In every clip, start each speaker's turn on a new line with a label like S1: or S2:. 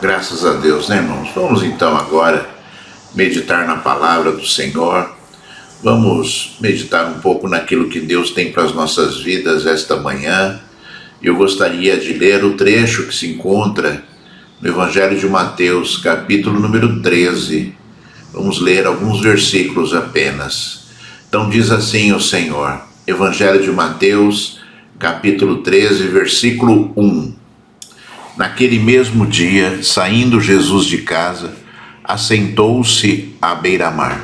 S1: Graças a Deus, né, irmãos? Vamos então agora meditar na palavra do Senhor. Vamos meditar um pouco naquilo que Deus tem para as nossas vidas esta manhã. Eu gostaria de ler o trecho que se encontra no Evangelho de Mateus, capítulo número 13. Vamos ler alguns versículos apenas. Então diz assim o Senhor, Evangelho de Mateus, capítulo 13, versículo 1. Naquele mesmo dia, saindo Jesus de casa, assentou-se à beira-mar.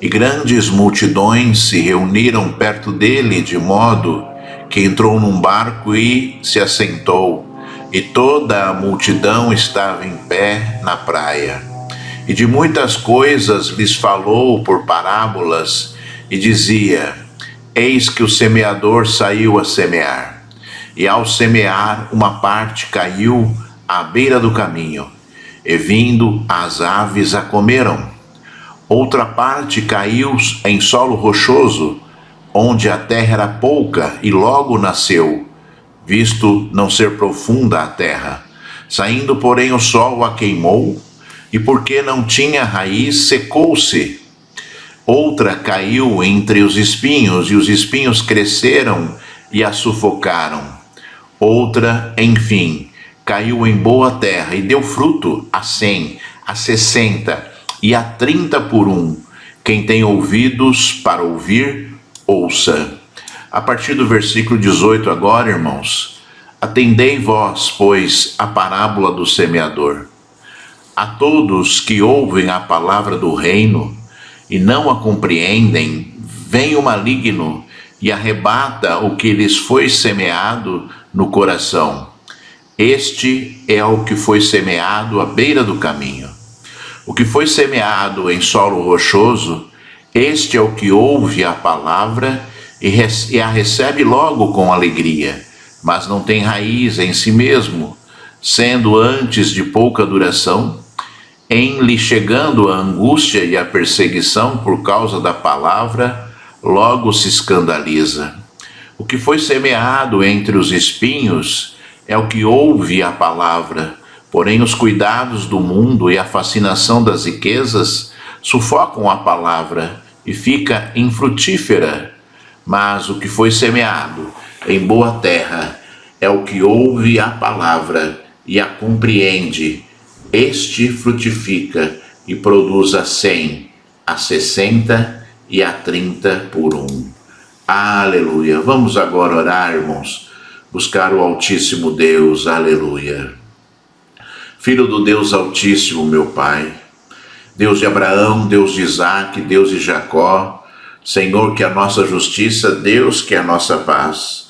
S1: E grandes multidões se reuniram perto dele, de modo que entrou num barco e se assentou, e toda a multidão estava em pé na praia. E de muitas coisas lhes falou por parábolas, e dizia: Eis que o semeador saiu a semear. E ao semear, uma parte caiu à beira do caminho, e vindo as aves a comeram. Outra parte caiu em solo rochoso, onde a terra era pouca, e logo nasceu, visto não ser profunda a terra. Saindo, porém, o sol a queimou, e porque não tinha raiz, secou-se. Outra caiu entre os espinhos, e os espinhos cresceram e a sufocaram. Outra, enfim, caiu em boa terra e deu fruto a 100, a 60 e a 30 por um. Quem tem ouvidos para ouvir, ouça. A partir do versículo 18 agora, irmãos, atendei vós, pois, a parábola do semeador. A todos que ouvem a palavra do reino e não a compreendem, vem o maligno e arrebata o que lhes foi semeado no coração. Este é o que foi semeado à beira do caminho. O que foi semeado em solo rochoso, este é o que ouve a palavra e a recebe logo com alegria, mas não tem raiz em si mesmo, sendo antes de pouca duração. Em lhe chegando a angústia e a perseguição por causa da palavra, logo se escandaliza. O que foi semeado entre os espinhos é o que ouve a palavra, porém os cuidados do mundo e a fascinação das riquezas sufocam a palavra e fica infrutífera. Mas o que foi semeado em boa terra é o que ouve a palavra e a compreende. Este frutifica e produz a 100, a 60 e a 30 por um. Aleluia. Vamos agora orar, irmãos, buscar o Altíssimo Deus. Aleluia. Filho do Deus Altíssimo, meu Pai, Deus de Abraão, Deus de Isaac, Deus de Jacó, Senhor, que é a nossa justiça, Deus, que é a nossa paz.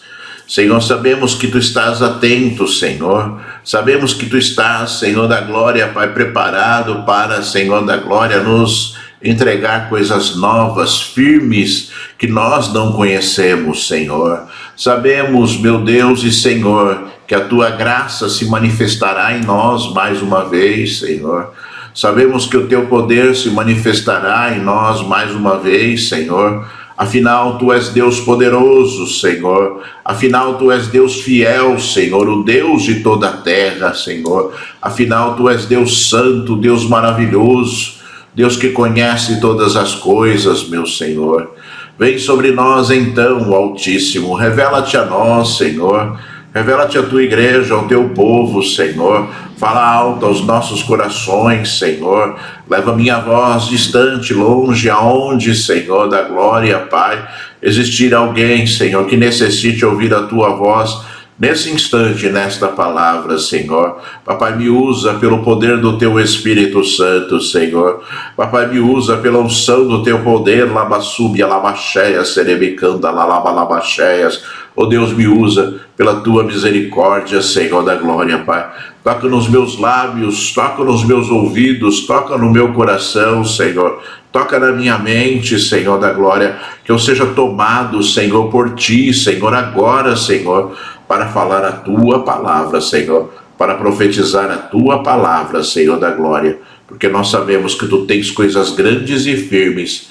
S1: Senhor, sabemos que Tu estás atento, Senhor. Sabemos que Tu estás, Senhor da glória, Pai, preparado para, Senhor da glória, nos entregar coisas novas, firmes, que nós não conhecemos, Senhor. Sabemos, meu Deus e Senhor, que a Tua graça se manifestará em nós mais uma vez, Senhor. Sabemos que o Teu poder se manifestará em nós mais uma vez, Senhor. Afinal, Tu és Deus poderoso, Senhor. Afinal, Tu és Deus fiel, Senhor, o Deus de toda a terra, Senhor. Afinal, Tu és Deus santo, Deus maravilhoso, Deus que conhece todas as coisas, meu Senhor. Vem sobre nós então, Altíssimo, revela-te a nós, Senhor. Revela-te a Tua igreja, ao Teu povo, Senhor. Fala alto aos nossos corações, Senhor. Leva minha voz distante, longe, aonde, Senhor, da glória, Pai, existir alguém, Senhor, que necessite ouvir a Tua voz nesse instante, nesta palavra, Senhor. Papai, me usa pelo poder do Teu Espírito Santo, Senhor. Papai, me usa pela unção do Teu poder, labassúbia, labacheias, serebicanda, lalabalabaxeias. Oh Deus, me usa pela Tua misericórdia, Senhor da glória, Pai. Toca nos meus lábios, toca nos meus ouvidos, toca no meu coração, Senhor. Toca na minha mente, Senhor da glória, que eu seja tomado, Senhor, por Ti, Senhor, agora, Senhor, para falar a Tua palavra, Senhor, para profetizar a Tua palavra, Senhor da glória, porque nós sabemos que Tu tens coisas grandes e firmes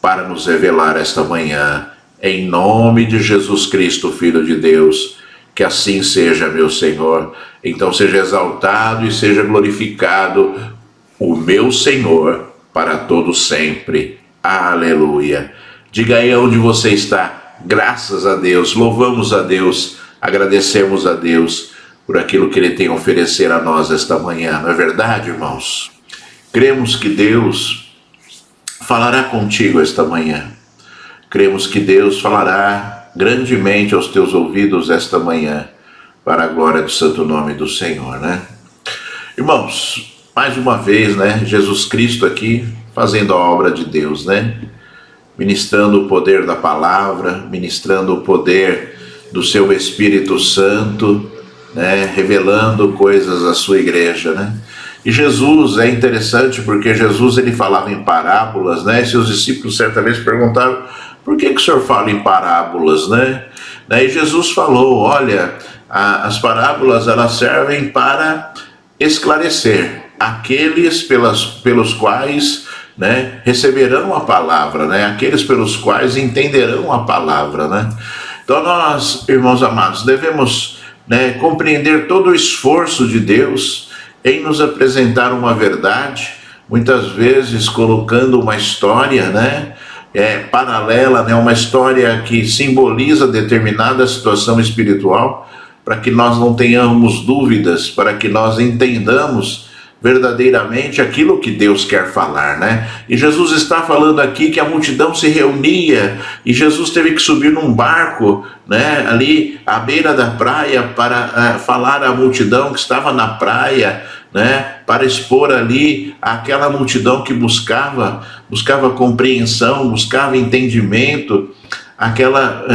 S1: para nos revelar esta manhã. Em nome de Jesus Cristo, Filho de Deus, Que assim seja, meu Senhor. Então seja exaltado e seja glorificado o meu Senhor para todo sempre. Aleluia. Diga aí onde você está. Graças a Deus, louvamos a Deus, agradecemos a Deus por aquilo que Ele tem a oferecer a nós esta manhã. Não é verdade, irmãos? Cremos que Deus falará contigo esta manhã. Cremos que Deus falará grandemente aos teus ouvidos esta manhã, para a glória do santo nome do Senhor, né? Irmãos, mais uma vez, né, Jesus Cristo aqui fazendo a obra de Deus, né? Ministrando o poder da palavra, ministrando o poder do seu Espírito Santo, né, revelando coisas à sua igreja, né? E Jesus é interessante porque Jesus ele falava em parábolas, né? E seus discípulos certa vez perguntaram: por que o senhor fala em parábolas, né? E Jesus falou: olha, as parábolas elas servem para esclarecer aqueles pelos quais, né, receberão a palavra, né? Aqueles pelos quais entenderão a palavra, né? Então nós, irmãos amados, devemos, né, compreender todo o esforço de Deus em nos apresentar uma verdade, muitas vezes colocando uma história, né, paralela, né, uma história que simboliza determinada situação espiritual, para que nós não tenhamos dúvidas, para que nós entendamos verdadeiramente aquilo que Deus quer falar, né? E Jesus está falando aqui que a multidão se reunia e Jesus teve que subir num barco, né, ali à beira da praia para falar à multidão que estava na praia, né, para expor ali aquela multidão que buscava compreensão, buscava entendimento, aquela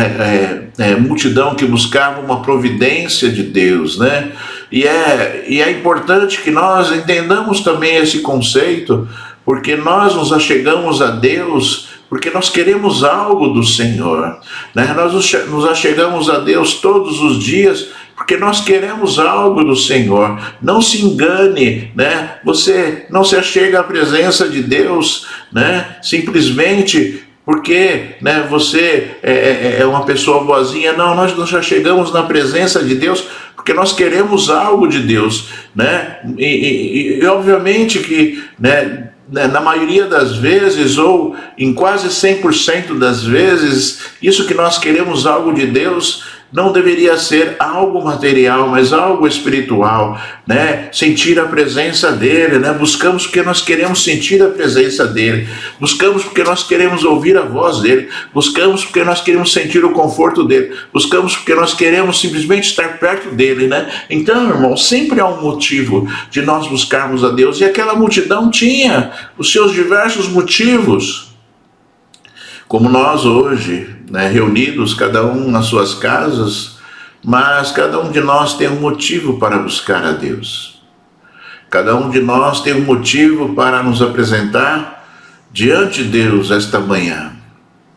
S1: multidão que buscava uma providência de Deus, né? E é importante que nós entendamos também esse conceito, porque nós nos achegamos a Deus porque nós queremos algo do Senhor, né? Nós nos achegamos a Deus todos os dias porque nós queremos algo do Senhor. Não se engane, né? Você não se achega à presença de Deus, né, simplesmente porque, né, você é uma pessoa boazinha. Não, nós nos achegamos na presença de Deus porque nós queremos algo de Deus, né? E obviamente que, né, na maioria das vezes, ou em quase 100% das vezes, isso que nós queremos algo de Deus não deveria ser algo material, mas algo espiritual, né? Sentir a presença dele, né? Buscamos porque nós queremos sentir a presença dele, buscamos porque nós queremos ouvir a voz dele, buscamos porque nós queremos sentir o conforto dele, buscamos porque nós queremos simplesmente estar perto dele, né? Então, irmão, sempre há um motivo de nós buscarmos a Deus, e aquela multidão tinha os seus diversos motivos, como nós hoje, né, reunidos, cada um nas suas casas, mas cada um de nós tem um motivo para buscar a Deus. Cada um de nós tem um motivo para nos apresentar diante de Deus esta manhã,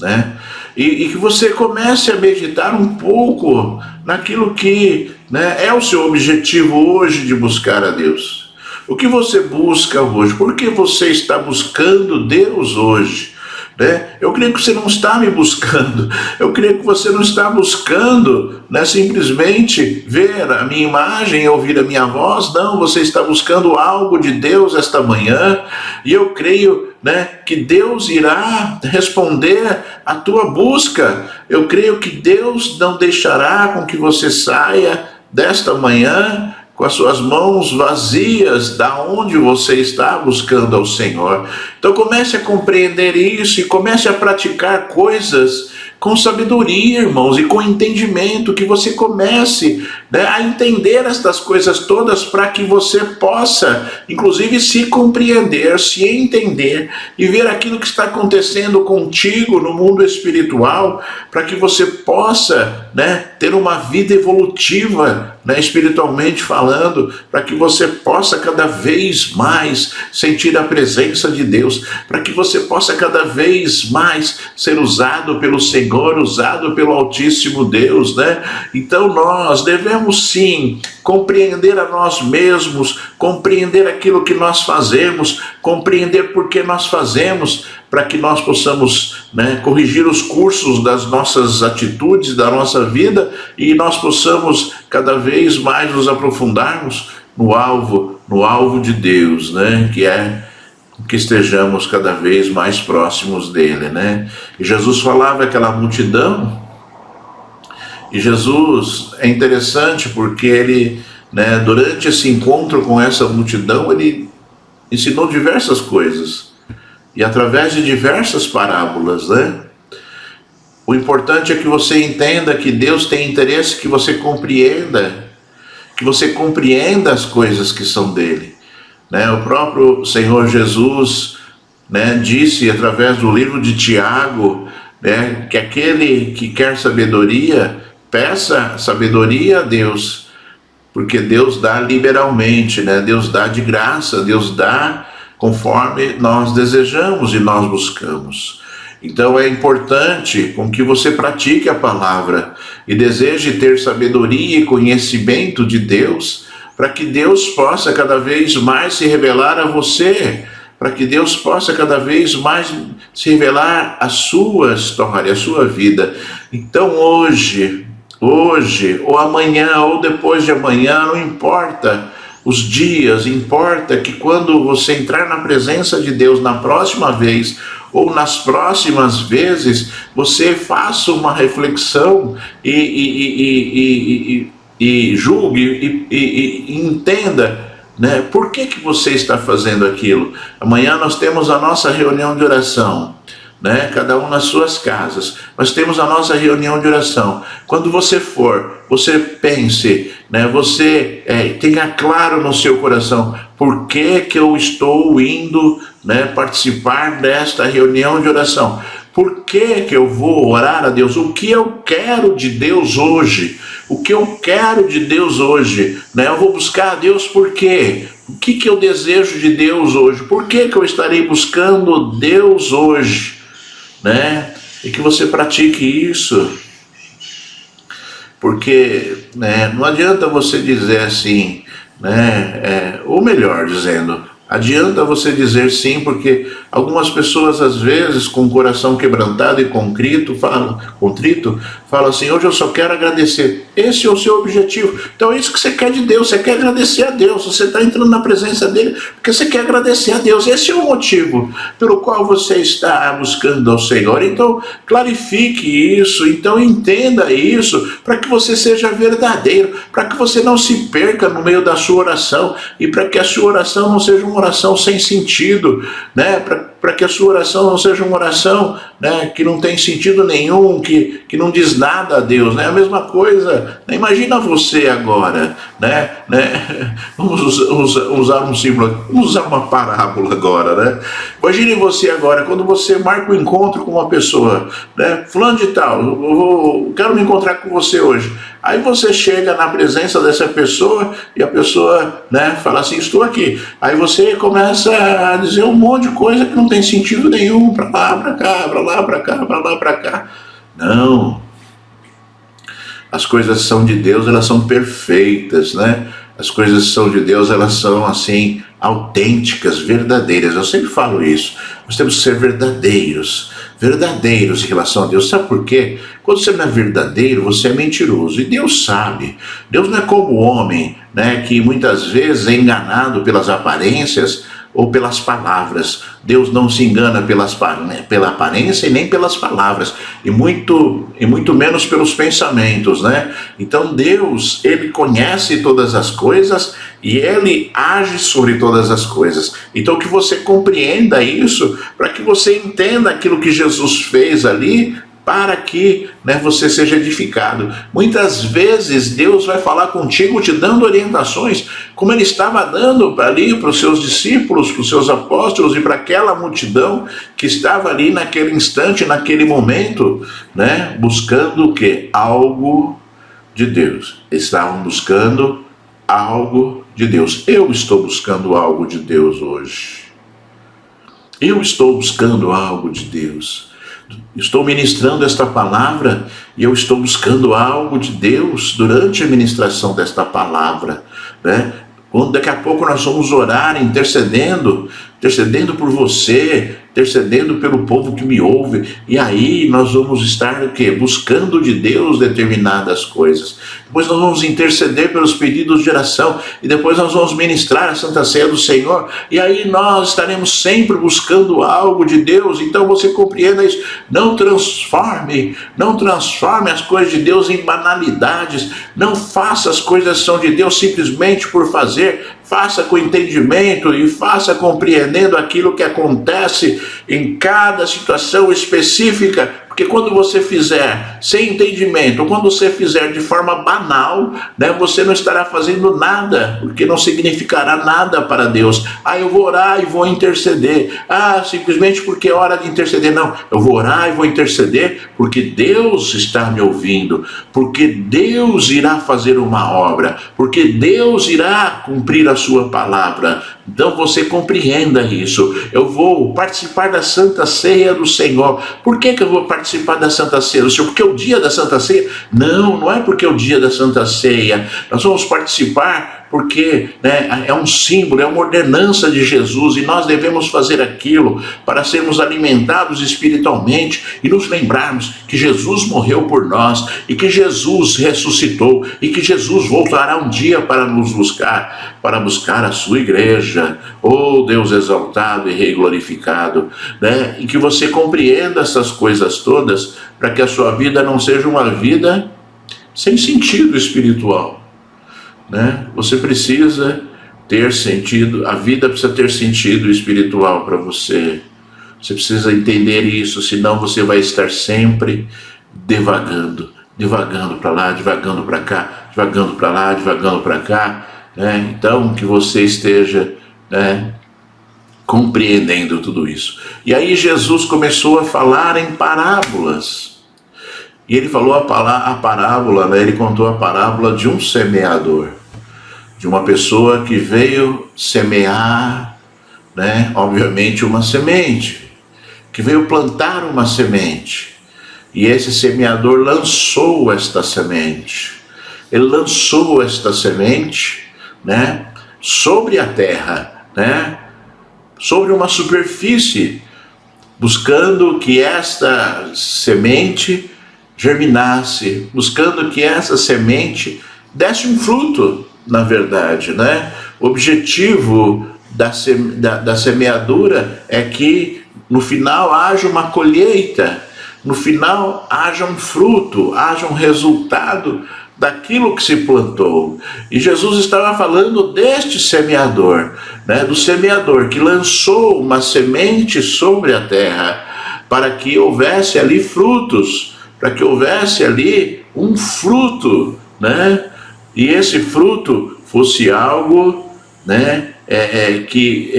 S1: né? E que você comece a meditar um pouco naquilo que, né, é o seu objetivo hoje de buscar a Deus. O que você busca hoje? Por que você está buscando Deus hoje? Né? Eu creio que você não está me buscando, eu creio que você não está buscando, né, simplesmente ver a minha imagem, ouvir a minha voz. Não, você está buscando algo de Deus esta manhã, e eu creio, né, que Deus irá responder à tua busca. Eu creio que Deus não deixará com que você saia desta manhã com as suas mãos vazias da onde você está buscando ao Senhor. Então comece a compreender isso e comece a praticar coisas com sabedoria, irmãos, e com entendimento, que você comece, né, a entender estas coisas todas, para que você possa, inclusive, se compreender, se entender e ver aquilo que está acontecendo contigo no mundo espiritual, para que você possa, né, ter uma vida evolutiva, né, espiritualmente falando, para que você possa cada vez mais sentir a presença de Deus, para que você possa cada vez mais ser usado pelo Senhor, usado pelo Altíssimo Deus, né? Então nós devemos sim compreender a nós mesmos, compreender aquilo que nós fazemos, compreender por que nós fazemos, para que nós possamos, né, corrigir os cursos das nossas atitudes, da nossa vida, e nós possamos cada vez mais nos aprofundarmos no alvo de Deus, né, que é que estejamos cada vez mais próximos dele, né? E Jesus falava àquela multidão, e Jesus é interessante porque ele, né, durante esse encontro com essa multidão, ele ensinou diversas coisas, e através de diversas parábolas, né? O importante é que você entenda que Deus tem interesse que você compreenda as coisas que são dele. Né, o próprio Senhor Jesus, né, disse através do livro de Tiago, né, que aquele que quer sabedoria, peça sabedoria a Deus, porque Deus dá liberalmente, né, Deus dá de graça, Deus dá conforme nós desejamos e nós buscamos. Então é importante com que você pratique a palavra e deseje ter sabedoria e conhecimento de Deus, para que Deus possa cada vez mais se revelar a você, para que Deus possa cada vez mais se revelar a sua história, a sua vida. Então hoje, ou amanhã, ou depois de amanhã, não importa os dias, importa que quando você entrar na presença de Deus na próxima vez, ou nas próximas vezes, você faça uma reflexão e julgue e entenda, né, por que você está fazendo aquilo. Amanhã nós temos a nossa reunião de oração, né, cada um nas suas casas, mas temos a nossa reunião de oração. Quando você for, você pense, né, você tenha claro no seu coração por que eu estou indo, né, participar desta reunião de oração. Por que eu vou orar a Deus? O que eu quero de Deus hoje? O que eu quero de Deus hoje? Né? Eu vou buscar a Deus por quê? O que eu desejo de Deus hoje? Por que eu estarei buscando Deus hoje? Né? E que você pratique isso. Porque, né, não adianta você dizer assim, né, ou melhor dizendo, adianta você dizer sim, porque algumas pessoas às vezes com o coração quebrantado e contrito falam assim, hoje eu só quero agradecer. Esse é o seu objetivo. Então é isso que você quer de Deus, você quer agradecer a Deus, você está entrando na presença dele porque você quer agradecer a Deus. Esse é o motivo pelo qual você está buscando ao Senhor. Então clarifique isso, então entenda isso, para que você seja verdadeiro, para que você não se perca no meio da sua oração, e para que a sua oração não seja uma oração sem sentido, né? Para que a sua oração não seja uma oração, né, que não tem sentido nenhum, que não diz nada a Deus, né? A mesma coisa, né? Imagina você agora, né? Vamos usar um símbolo, vamos usar uma parábola agora, né? Imagine você agora, quando você marca um encontro com uma pessoa, né? Fulano de tal, eu quero me encontrar com você hoje. Aí você chega na presença dessa pessoa e a pessoa, né, fala assim, estou aqui. Aí você começa a dizer um monte de coisa que não tem sentido nenhum, para lá, para cá, para lá, para cá, para lá, para cá. Não. As coisas são de Deus, elas são perfeitas, né? As coisas são de Deus, elas são assim, autênticas, verdadeiras. Eu sempre falo isso. Nós temos que ser verdadeiros em relação a Deus. Sabe por quê? Quando você não é verdadeiro, você é mentiroso. E Deus sabe. Deus não é como o homem, né, que muitas vezes é enganado pelas aparências ou pelas palavras. Deus não se engana pela aparência e nem pelas palavras, e muito menos pelos pensamentos, né? Então Deus, ele conhece todas as coisas e ele age sobre todas as coisas. Então que você compreenda isso, para que você entenda aquilo que Jesus fez ali, para que, né, você seja edificado. Muitas vezes Deus vai falar contigo te dando orientações, como ele estava dando ali para os seus discípulos, para os seus apóstolos e para aquela multidão que estava ali naquele instante, naquele momento, né, buscando o quê? Algo de Deus. Estavam buscando algo de Deus. Eu estou buscando algo de Deus hoje. Eu estou buscando algo de Deus. Estou ministrando esta palavra e eu estou buscando algo de Deus durante a ministração desta palavra, né? Quando daqui a pouco nós vamos orar intercedendo intercedendo por você, intercedendo pelo povo que me ouve. E aí nós vamos estar o quê? Buscando de Deus determinadas coisas. Depois nós vamos interceder pelos pedidos de oração, e depois nós vamos ministrar a Santa Ceia do Senhor, e aí nós estaremos sempre buscando algo de Deus. Então você compreenda isso. Não transforme as coisas de Deus em banalidades. Não faça as coisas que são de Deus simplesmente por fazer. Faça com entendimento e faça compreendendo aquilo que acontece em cada situação específica, porque quando você fizer sem entendimento, ou quando você fizer de forma banal, né, você não estará fazendo nada, porque não significará nada para Deus. Eu vou orar e vou interceder. Simplesmente porque é hora de interceder. Não, eu vou orar e vou interceder porque Deus está me ouvindo, porque Deus irá fazer uma obra, porque Deus irá cumprir a sua palavra. Então você compreenda isso. Eu vou participar da Santa Ceia do Senhor. Por que eu vou participar da Santa Ceia do Senhor? Porque é o dia da Santa Ceia? Não é porque é o dia da Santa Ceia. Nós vamos participar porque, né, é um símbolo, é uma ordenança de Jesus, e nós devemos fazer aquilo para sermos alimentados espiritualmente e nos lembrarmos que Jesus morreu por nós, e que Jesus ressuscitou, e que Jesus voltará um dia para nos buscar, para buscar a sua igreja. Oh Deus exaltado e rei glorificado, né? E que você compreenda essas coisas todas, para que a sua vida não seja uma vida sem sentido espiritual, né? Você precisa ter sentido, a vida precisa ter sentido espiritual para você. Você precisa entender isso, senão você vai estar sempre divagando para lá, divagando para cá, divagando para lá, divagando para cá, né? Então, que você esteja, né, compreendendo tudo isso. E aí Jesus começou a falar em parábolas. E ele falou a parábola, né? Ele contou a parábola de um semeador, de uma pessoa que veio semear, né? Obviamente uma semente, que veio plantar uma semente. E esse semeador lançou esta semente. Ele lançou esta semente, né, sobre a terra, né, sobre uma superfície, buscando que esta semente germinasse, buscando que essa semente desse um fruto, na verdade, né? O objetivo da semeadura é que no final haja uma colheita, no final haja um fruto, haja um resultado daquilo que se plantou. E Jesus estava falando deste semeador, né? Do semeador que lançou uma semente sobre a terra, para que houvesse ali frutos, para que houvesse ali um fruto, né? E esse fruto fosse algo, né, que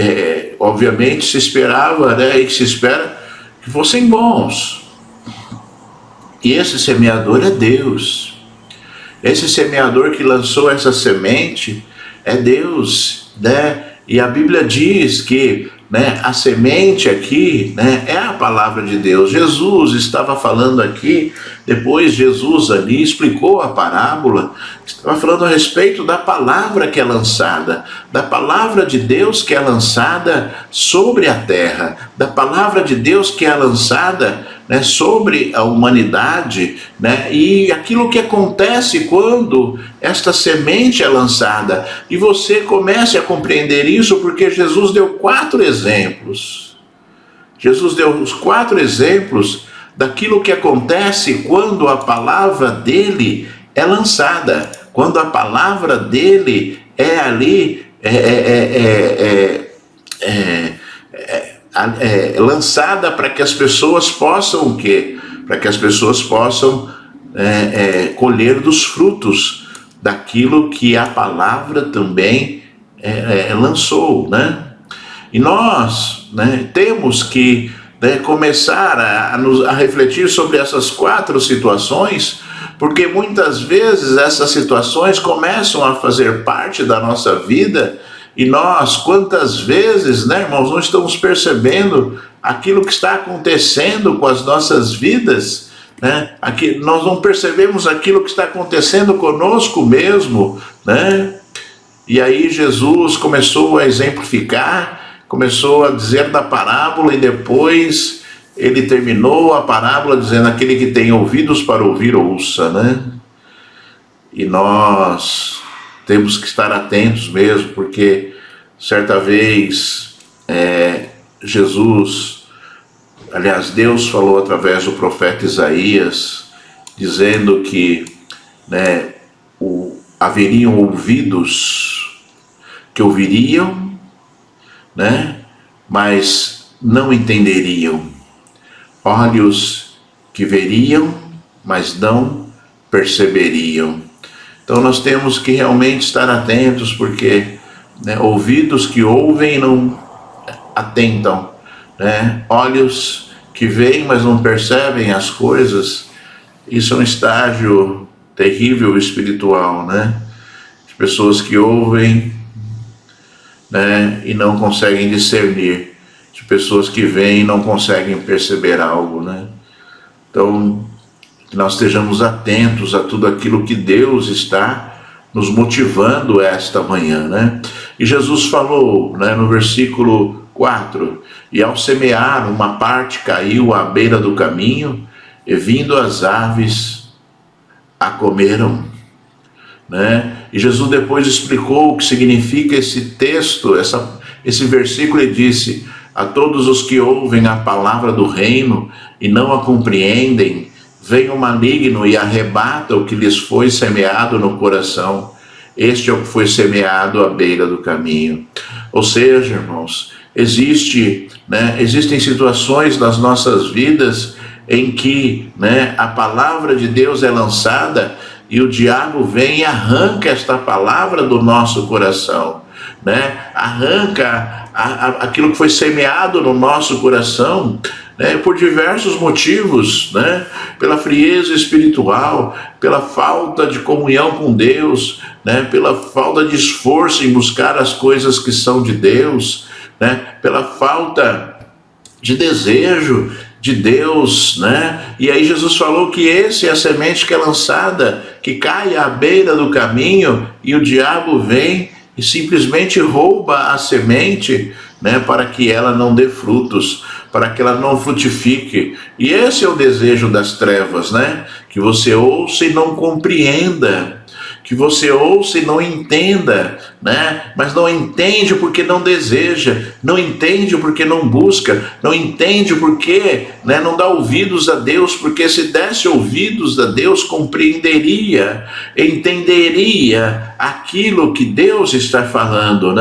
S1: obviamente se esperava, né, e que se espera que fossem bons. E esse semeador é Deus. Esse semeador que lançou essa semente é Deus, né? E a Bíblia diz que, né, a semente aqui, né, é a palavra de Deus. Jesus estava falando aqui, depois Jesus ali explicou a parábola, estava falando a respeito da palavra que é lançada, da palavra de Deus que é lançada sobre a terra, da palavra de Deus que é lançada, né, sobre a humanidade, né, e aquilo que acontece quando esta semente é lançada. E você comece a compreender isso porque Jesus deu 4 exemplos. Jesus deu os 4 exemplos daquilo que acontece quando a palavra dele é lançada, quando a palavra dele é ali lançada para que as pessoas possam o quê? Para que as pessoas possam colher dos frutos daquilo que a palavra também lançou, né? E nós, né, temos que, né, começar a refletir sobre essas 4 situações, porque muitas vezes essas situações começam a fazer parte da nossa vida. E nós, quantas vezes, né, irmãos, não estamos percebendo aquilo que está acontecendo com as nossas vidas, né? Aqui, nós não percebemos aquilo que está acontecendo conosco mesmo, né? E aí Jesus começou a exemplificar começou a dizer da parábola e depois ele terminou a parábola dizendo: aquele que tem ouvidos para ouvir, ouça, né? E nós temos que estar atentos mesmo, porque certa vez Deus falou através do profeta Isaías, dizendo que haveriam ouvidos que ouviriam, mas não entenderiam, olhos que veriam, mas não perceberiam. Então nós temos que realmente estar atentos, porque ouvidos que ouvem e não atentam, olhos que veem, mas não percebem as coisas. Isso é um estágio terrível espiritual, de pessoas que ouvem, e não conseguem discernir, de pessoas que veem e não conseguem perceber algo, Então, que nós estejamos atentos a tudo aquilo que Deus está nos motivando esta manhã, E Jesus falou, no versículo 4, e ao semear, uma parte caiu à beira do caminho, e vindo as aves a comeram, E Jesus depois explicou o que significa esse texto, esse versículo, e disse: a todos os que ouvem a palavra do reino e não a compreendem, vem o maligno e arrebata o que lhes foi semeado no coração. Este é o que foi semeado à beira do caminho. Ou seja, irmãos, existem situações nas nossas vidas em que a palavra de Deus é lançada e o diabo vem e arranca esta palavra do nosso coração, arranca aquilo que foi semeado no nosso coração, por diversos motivos, pela frieza espiritual, pela falta de comunhão com Deus, pela falta de esforço em buscar as coisas que são de Deus, pela falta de desejo de Deus, E aí Jesus falou que essa é a semente que é lançada, que cai à beira do caminho, e o diabo vem e simplesmente rouba a semente, para que ela não dê frutos, para que ela não frutifique. E esse é o desejo das trevas, que você ouça e não compreenda, que você ouça e não entenda, mas não entende porque não deseja, não entende porque não busca, não entende porque não dá ouvidos a Deus, porque se desse ouvidos a Deus, compreenderia, entenderia aquilo que Deus está falando,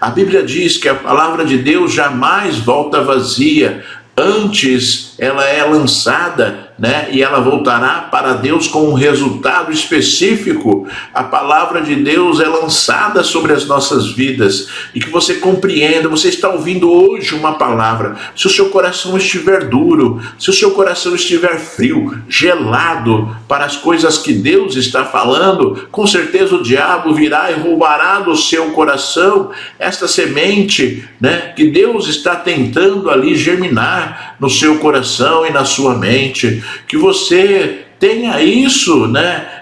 S1: A Bíblia diz que a palavra de Deus jamais volta vazia, antes ela é lançada, e ela voltará para Deus com um resultado específico. A palavra de Deus é lançada sobre as nossas vidas, e que você compreenda. Você está ouvindo hoje uma palavra. Se o seu coração estiver duro, se o seu coração estiver frio, gelado para as coisas que Deus está falando, com certeza o diabo virá e roubará do seu coração esta semente, que Deus está tentando ali germinar no seu coração e na sua mente. Que você tenha isso,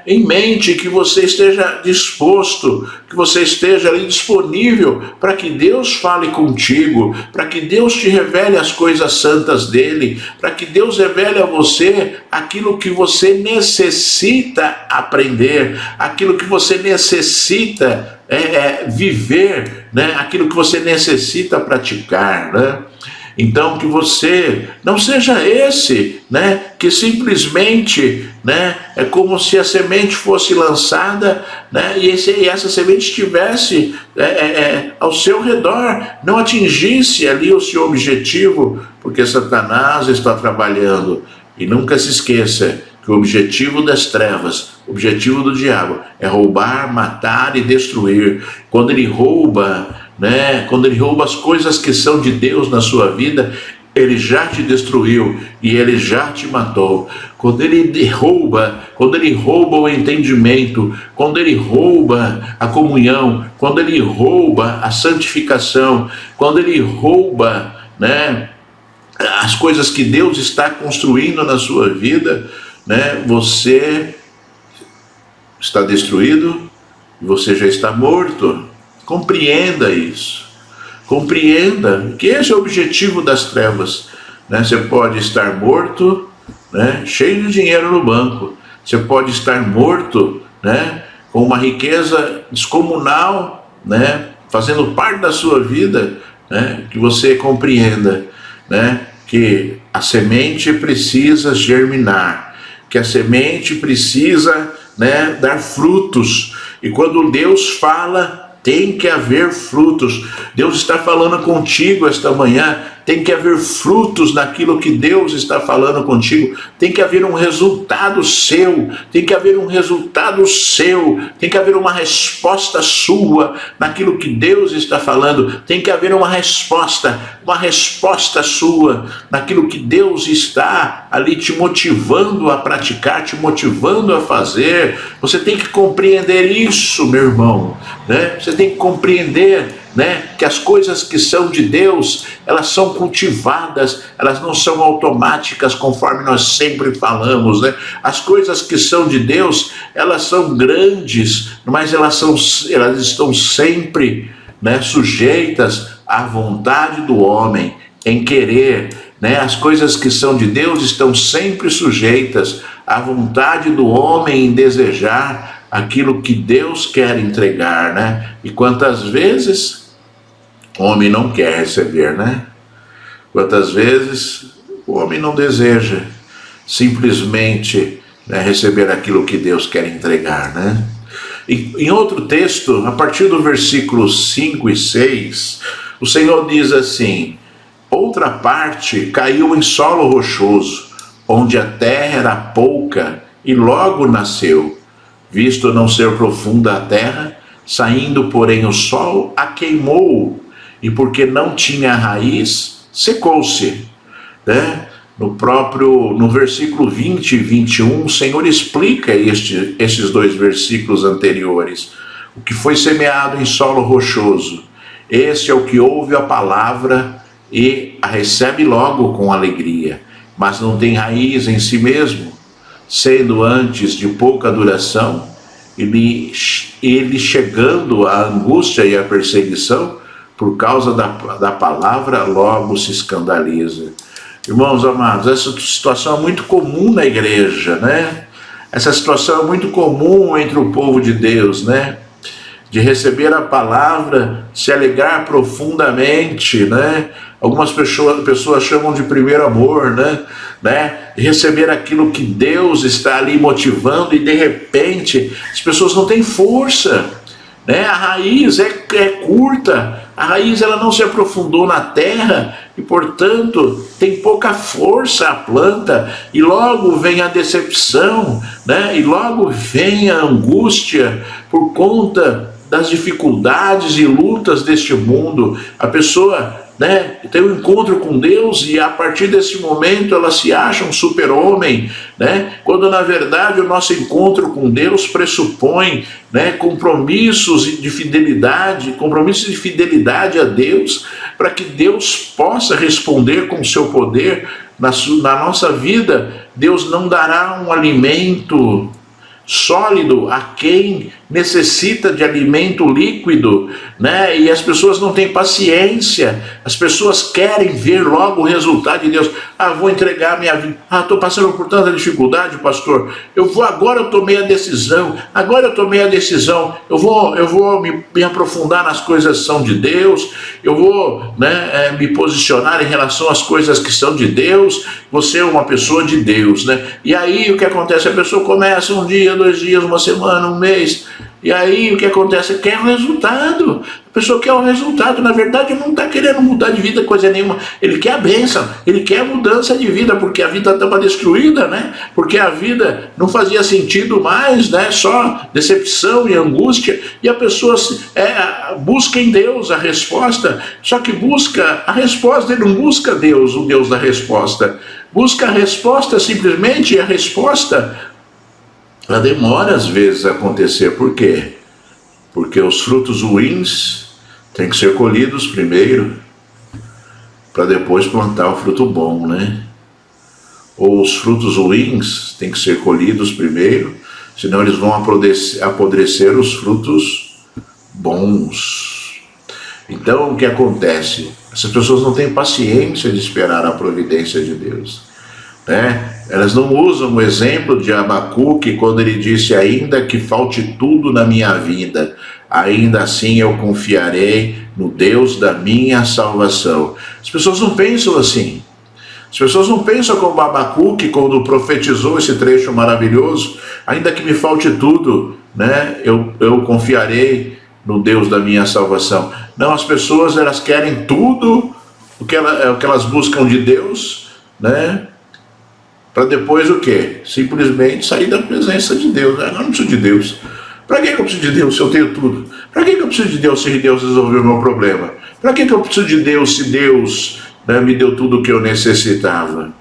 S1: em mente, que você esteja disposto, que você esteja ali disponível para que Deus fale contigo, para que Deus te revele as coisas santas dele, para que Deus revele a você aquilo que você necessita aprender, aquilo que você necessita viver, aquilo que você necessita praticar, Então que você não seja esse, que simplesmente, é como se a semente fosse lançada, e essa semente estivesse ao seu redor, não atingisse ali o seu objetivo, porque Satanás está trabalhando. E nunca se esqueça que o objetivo das trevas, o objetivo do diabo é roubar, matar e destruir. Quando ele rouba, quando ele rouba as coisas que são de Deus na sua vida, ele já te destruiu e ele já te matou. Quando ele rouba o entendimento, quando ele rouba a comunhão, quando ele rouba a santificação, quando ele rouba, as coisas que Deus está construindo na sua vida, você está destruído, você já está morto. Compreenda isso. Compreenda que esse é o objetivo das trevas, né? Você pode estar morto, né, cheio de dinheiro no banco. Você pode estar morto, né, com uma riqueza descomunal, né, fazendo parte da sua vida, né, que você compreenda, né, que a semente precisa germinar, que a semente precisa, né, dar frutos. E quando Deus fala, tem que haver frutos. Deus está falando contigo esta manhã, tem que haver frutos naquilo que Deus está falando contigo, tem que haver um resultado seu, tem que haver um resultado seu, tem que haver uma resposta sua naquilo que Deus está falando, tem que haver uma resposta sua naquilo que Deus está ali te motivando a praticar, te motivando a fazer. Você tem que compreender isso, meu irmão, né? Você tem que compreender, né, que as coisas que são de Deus, elas são cultivadas, elas não são automáticas, conforme nós sempre falamos, né? As coisas que são de Deus, elas são grandes, mas elas estão sempre, né, sujeitas à vontade do homem em querer, né? As coisas que são de Deus estão sempre sujeitas à vontade do homem em desejar aquilo que Deus quer entregar, né? E quantas vezes o homem não quer receber, né? Quantas vezes o homem não deseja simplesmente, né, receber aquilo que Deus quer entregar, né? E, em outro texto, a partir do versículo 5 e 6, o Senhor diz assim: outra parte caiu em solo rochoso, onde a terra era pouca, e logo nasceu, visto não ser profunda a terra, saindo, porém, o sol a queimou, e porque não tinha raiz, secou-se, né? No versículo 20 e 21, o Senhor explica esses dois versículos anteriores. O que foi semeado em solo rochoso, esse é o que ouve a palavra e a recebe logo com alegria, mas não tem raiz em si mesmo, sendo antes de pouca duração, ele chegando à angústia e à perseguição, por causa da palavra, logo se escandaliza. Irmãos amados, essa situação é muito comum na igreja, né? Essa situação é muito comum entre o povo de Deus, né? De receber a palavra, se alegrar profundamente, né? Algumas pessoas chamam de primeiro amor, né? Receber aquilo que Deus está ali motivando, e de repente as pessoas não têm força, né? A raiz é curta, a raiz ela não se aprofundou na terra e, portanto, tem pouca força a planta, e logo vem a decepção, né? E logo vem a angústia por conta das dificuldades e lutas deste mundo. A pessoa, né, tem um encontro com Deus, e a partir desse momento ela se acha um super-homem, né? Quando na verdade o nosso encontro com Deus pressupõe, né, compromissos de fidelidade a Deus, para que Deus possa responder com o seu poder na nossa vida. Deus não dará um alimento sólido a quem necessita de alimento líquido, né? E as pessoas não têm paciência, as pessoas querem ver logo o resultado de Deus. Vou entregar minha vida, estou passando por tanta dificuldade, pastor, agora eu tomei a decisão, eu vou me aprofundar nas coisas que são de Deus, eu vou, né, me posicionar em relação às coisas que são de Deus, você é uma pessoa de Deus, né? E aí o que acontece? A pessoa começa um dia, 2 dias, uma semana, um mês, e aí o que acontece? Quer o resultado. A pessoa quer o resultado. Na verdade, não está querendo mudar de vida coisa nenhuma. Ele quer a bênção, ele quer a mudança de vida, porque a vida estava destruída, né? Porque a vida não fazia sentido mais, né? Só decepção e angústia. E a pessoa busca em Deus a resposta, só que busca a resposta, ele não busca Deus, o Deus da resposta. Busca a resposta simplesmente, e a resposta ela demora às vezes a acontecer. Por quê? Porque os frutos ruins têm que ser colhidos primeiro, para depois plantar o fruto bom, né? Ou os frutos ruins têm que ser colhidos primeiro, senão eles vão apodrecer os frutos bons. Então, o que acontece? Essas pessoas não têm paciência de esperar a providência de Deus, né? Elas não usam o exemplo de Abacuque quando ele disse: ainda que falte tudo na minha vida, ainda assim eu confiarei no Deus da minha salvação. As pessoas não pensam assim. As pessoas não pensam como Abacuque quando profetizou esse trecho maravilhoso: ainda que me falte tudo, né, eu confiarei no Deus da minha salvação. Não, as pessoas, elas querem tudo o que elas buscam de Deus, né, para depois o quê? Simplesmente sair da presença de Deus. Eu não preciso de Deus. Para que eu preciso de Deus se eu tenho tudo? Para que eu preciso de Deus se Deus resolveu o meu problema? Para que eu preciso de Deus se Deus, né, me deu tudo o que eu necessitava?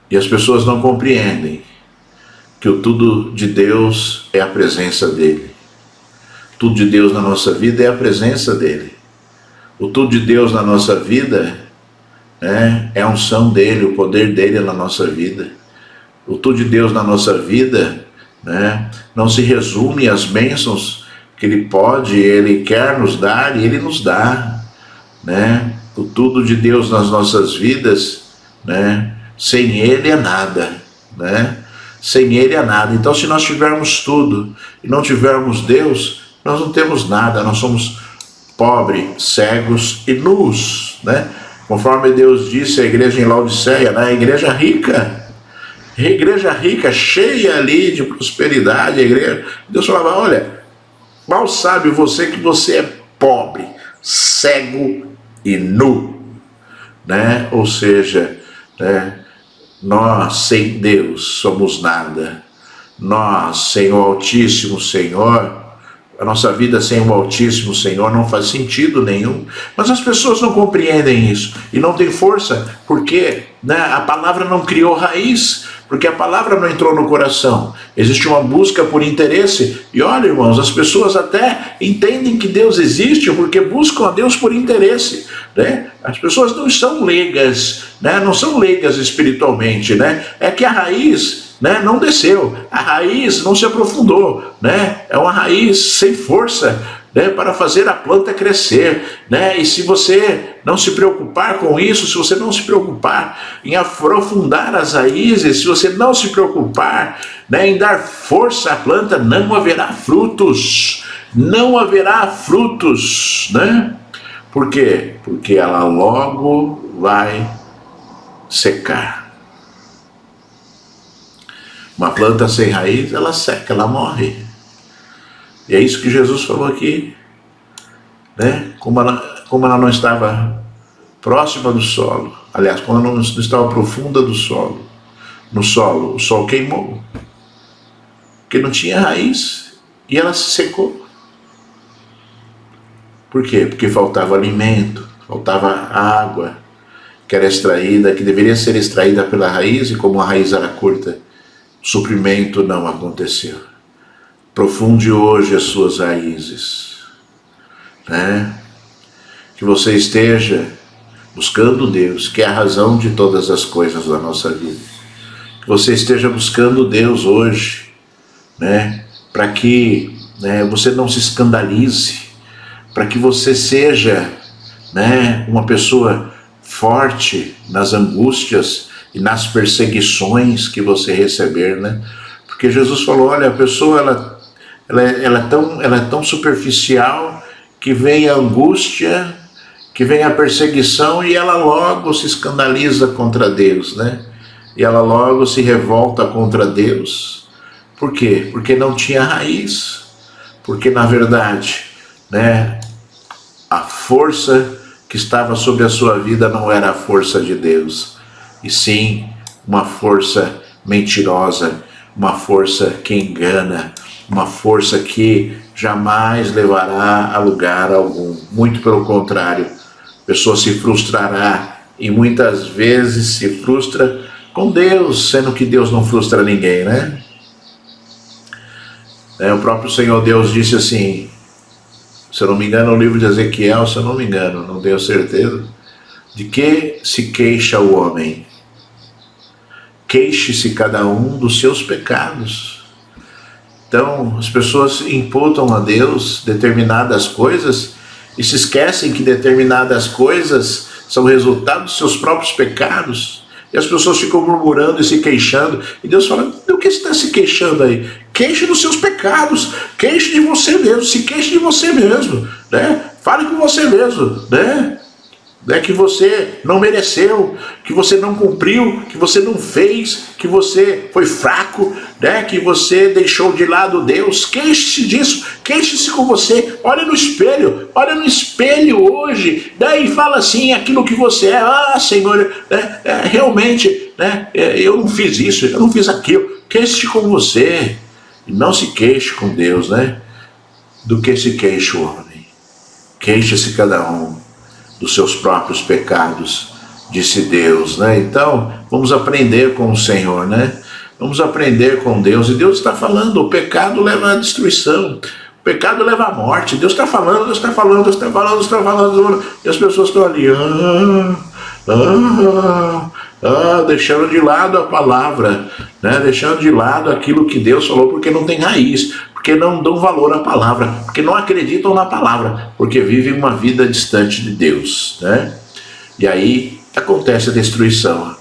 S1: E as pessoas não compreendem que o tudo de Deus é a presença dEle. Tudo de Deus na nossa vida é a presença dEle. O tudo de Deus na nossa vida, né, é a unção dEle, o poder dEle na nossa vida. O tudo de Deus na nossa vida, né, não se resume às bênçãos que Ele pode, Ele quer nos dar e Ele nos dá, né? O tudo de Deus nas nossas vidas, né, sem Ele é nada, né? Sem Ele é nada. Então, se nós tivermos tudo e não tivermos Deus, nós não temos nada, nós somos pobres, cegos e nus, né? Conforme Deus disse à igreja em Laodiceia, né? A igreja rica, cheia ali de prosperidade, a igreja. Deus falava: olha, mal sabe você que você é pobre, cego e nu, né? Ou seja, né, nós sem Deus somos nada. Nós sem o Altíssimo Senhor, a nossa vida sem o Altíssimo Senhor não faz sentido nenhum. Mas as pessoas não compreendem isso e não têm força, porque, né, a palavra não criou raiz, porque a palavra não entrou no coração. Existe uma busca por interesse. E olha, irmãos, as pessoas até entendem que Deus existe porque buscam a Deus por interesse, né? As pessoas não são leigas, né? Não são leigas espiritualmente, né? É que a raiz, né, não desceu, a raiz não se aprofundou, né? É uma raiz sem força, né, para fazer a planta crescer, né? E se você não se preocupar com isso, se você não se preocupar em aprofundar as raízes, se você não se preocupar, né, em dar força à planta, não haverá frutos, não haverá frutos, né? Por quê? Porque ela logo vai secar. Uma planta sem raiz, ela seca, ela morre. E é isso que Jesus falou aqui, né? Como ela não estava próxima do solo, aliás, como ela não estava profunda do solo, no solo, o sol queimou, porque não tinha raiz e ela se secou. Por quê? Porque faltava alimento, faltava água, que era extraída, que deveria ser extraída pela raiz, e como a raiz era curta, o suprimento não aconteceu. Profunde hoje as suas raízes, né? Que você esteja buscando Deus, que é a razão de todas as coisas da nossa vida. Que você esteja buscando Deus hoje, né? Para que, né, você não se escandalize, para que você seja, né, uma pessoa forte nas angústias e nas perseguições que você receber, né? Porque Jesus falou: olha, a pessoa ela é tão superficial que vem a angústia, que vem a perseguição e ela logo se escandaliza contra Deus, né? E ela logo se revolta contra Deus. Por quê? Porque não tinha raiz. Porque na verdade, né, a força que estava sobre a sua vida não era a força de Deus, e sim uma força mentirosa, uma força que engana, uma força que jamais levará a lugar algum. Muito pelo contrário, a pessoa se frustrará, e muitas vezes se frustra com Deus, sendo que Deus não frustra ninguém, né? O próprio Senhor Deus disse assim, se eu não me engano, no livro de Ezequiel, se eu não me engano, não tenho certeza, de que se queixa o homem? Queixe-se cada um dos seus pecados. Então, as pessoas imputam a Deus determinadas coisas e se esquecem que determinadas coisas são resultado dos seus próprios pecados. E as pessoas ficam murmurando e se queixando. E Deus fala, do que você está se queixando aí? Queixe dos seus pecados, queixe de você mesmo, se queixe de você mesmo, né? Fale com você mesmo, né? Que você não mereceu, que você não cumpriu, que você não fez, que você foi fraco, né? Que você deixou de lado Deus. Queixe-se disso, queixe-se com você. Olha no espelho hoje, e fala assim aquilo que você é. Ah, Senhor, realmente, eu não fiz isso, eu não fiz aquilo. Queixe-se com você e não se queixe com Deus, né? Do que se queixa o homem. Queixe-se cada um dos seus próprios pecados, disse Deus, né? Então, vamos aprender com o Senhor, né? Vamos aprender com Deus. E Deus está falando, o pecado leva à destruição, o pecado leva à morte. Deus está falando, Deus está falando, Deus está falando, Deus está falando. E as pessoas estão ali, deixando de lado a palavra, né? Deixando de lado aquilo que Deus falou, porque não tem raiz, porque não dão valor à palavra, porque não acreditam na palavra, porque vivem uma vida distante de Deus, né? E aí acontece a destruição,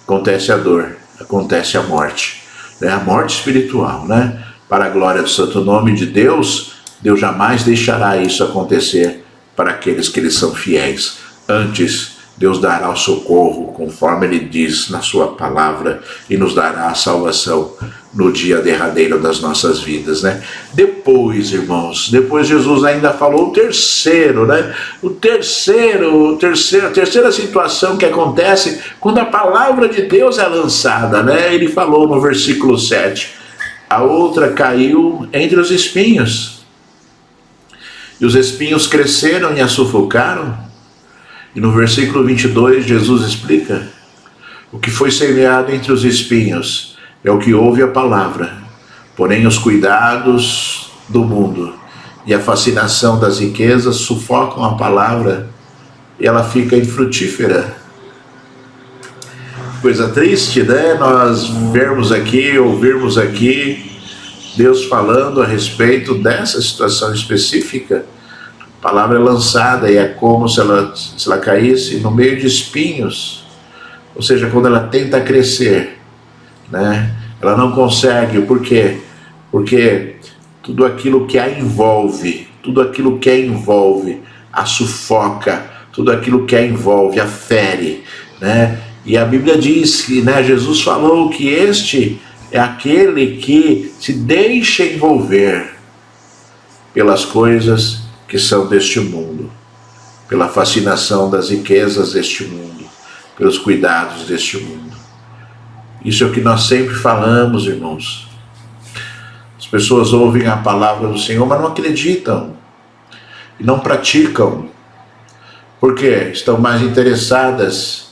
S1: acontece a dor, acontece a morte, né? A morte espiritual, né? Para a glória do santo nome de Deus, Deus jamais deixará isso acontecer para aqueles que lhe são fiéis. Antes, Deus dará o socorro, conforme Ele diz na sua palavra, e nos dará a salvação no dia derradeiro das nossas vidas, né? Depois, irmãos, depois Jesus ainda falou o terceiro, né? A terceira situação que acontece quando a palavra de Deus é lançada, né? Ele falou no versículo 7, a outra caiu entre os espinhos, e os espinhos cresceram e a sufocaram. E no versículo 22, Jesus explica: o que foi semeado entre os espinhos é o que ouve a palavra, porém os cuidados do mundo e a fascinação das riquezas sufocam a palavra e ela fica infrutífera. Coisa triste, né? Nós ouvirmos aqui Deus falando a respeito dessa situação específica. A palavra é lançada e é como se ela caísse no meio de espinhos. Ou seja, quando ela tenta crescer, né, ela não consegue. Por quê? Porque tudo aquilo que a envolve, a sufoca, tudo aquilo que a envolve, a fere, né? E a Bíblia diz que, né, Jesus falou que este é aquele que se deixa envolver pelas coisas que são deste mundo, pela fascinação das riquezas deste mundo, pelos cuidados deste mundo. Isso é o que nós sempre falamos, irmãos. As pessoas ouvem a palavra do Senhor, mas não acreditam e não praticam, porque estão mais interessadas,